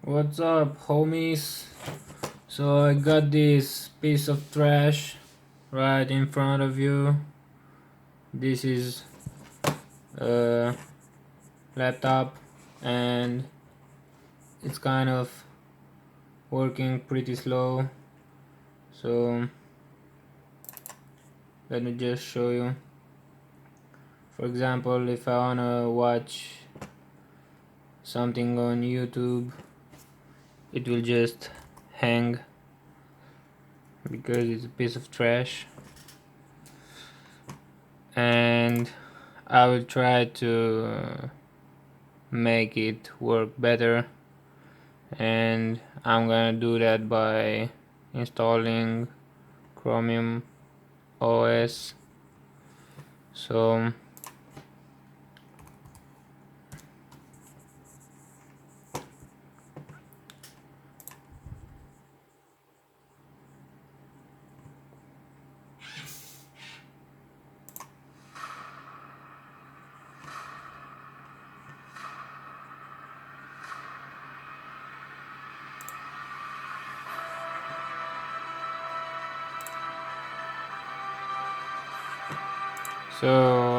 What's up, homies? So I got this piece of trash right in front of you. This is a laptop and it's kind of working pretty slow. So let me just show you. For example, if I wanna watch something on YouTube, it will just hang because it's a piece of trash. And I will try to make it work better, and I'm gonna do that by installing Chromium OS. So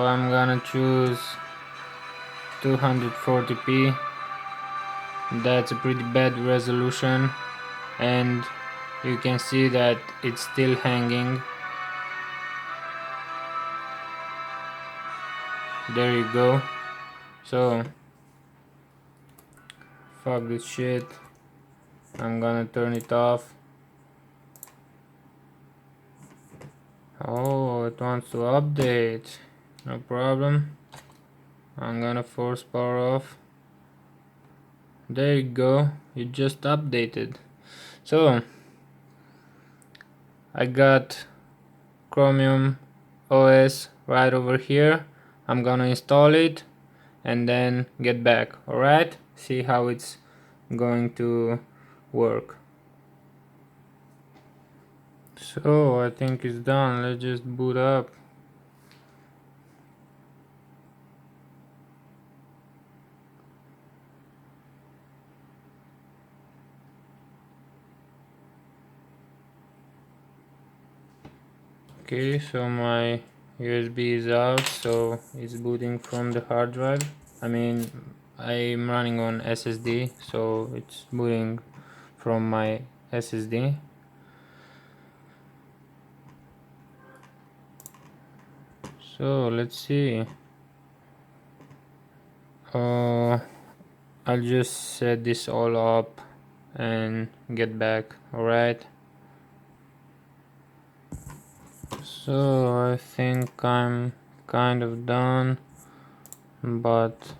I'm gonna choose 240p. That's a pretty bad resolution, and you can see that it's still hanging. There you go. So fuck this shit. I'm gonna turn it off. Oh, it wants to update. No problem. I'm gonna force power off. There you go. You just updated. So I got Chromium OS right over here. I'm gonna install it and then get back. Alright? See how it's going to work. So I think it's done. Let's just boot up. Okay, so my USB is out, so it's booting from the hard drive. I'm running on SSD, so it's booting from my SSD. So let's see. I'll just set this all up and get back. Alright. So I think I'm kind of done, but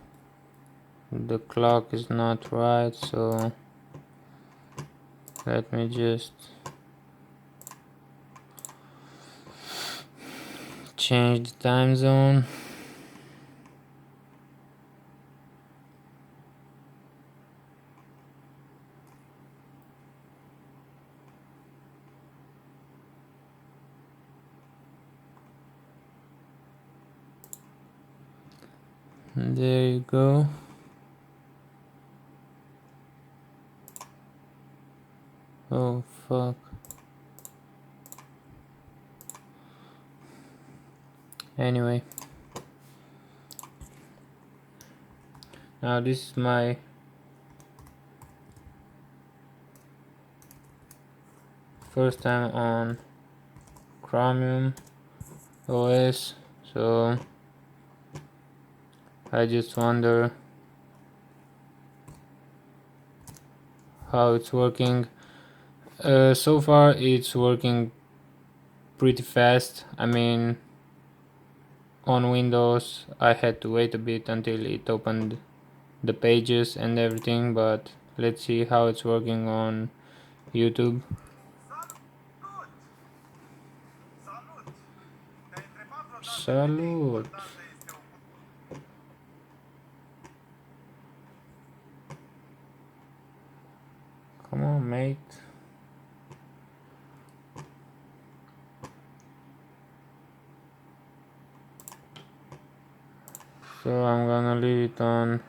the clock is not right, so let me just change the time zone. There you go. Oh fuck. Anyway, now this is my first time on Chromium OS, so I just wonder how it's working. So far it's working pretty fast. On Windows I had to wait a bit until it opened the pages and everything, but let's see how it's working on YouTube. Salute. Come on, mate. So I'm gonna leave it on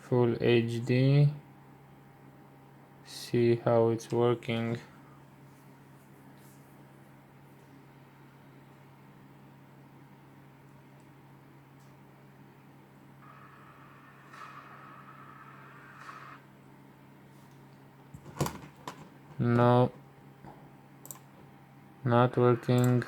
full HD, see how it's working. No, not working.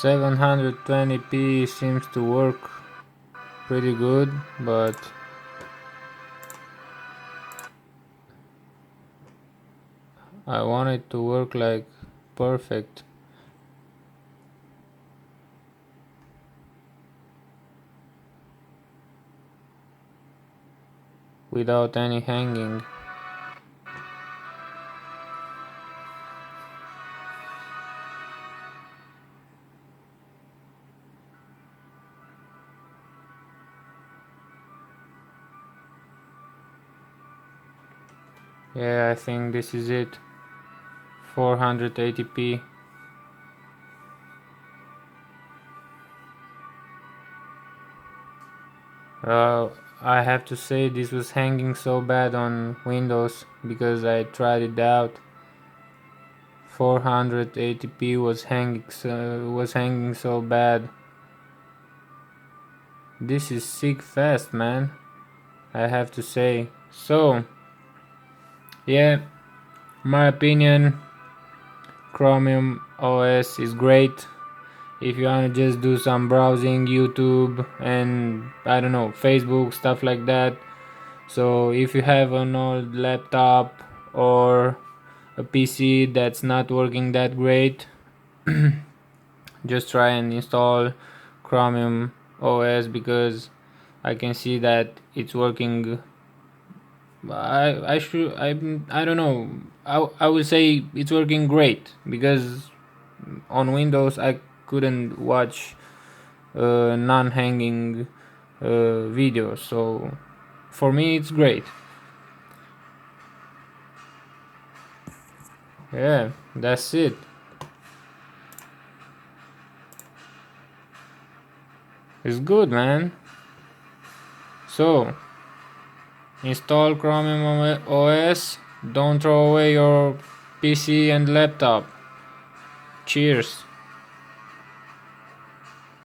$720p seems to work pretty good, but I want it to work like perfect. Without any hanging. Yeah, I think this is it. 480p. I have to say this was hanging so bad on Windows because I tried it out. 480p was hanging so bad. This is sick fast, man. I have to say. So, yeah, my opinion, Chromium OS is great. If you wanna just do some browsing, YouTube, and I don't know, Facebook, stuff like that. So if you have an old laptop or a PC that's not working that great, just try and install Chromium OS because I can see that it's working. I don't know. I would say it's working great because on Windows I couldn't watch non-hanging videos, so for me it's great. Yeah, that's it. It's good, man. So install Chromium OS. Don't throw away your PC and laptop. Cheers.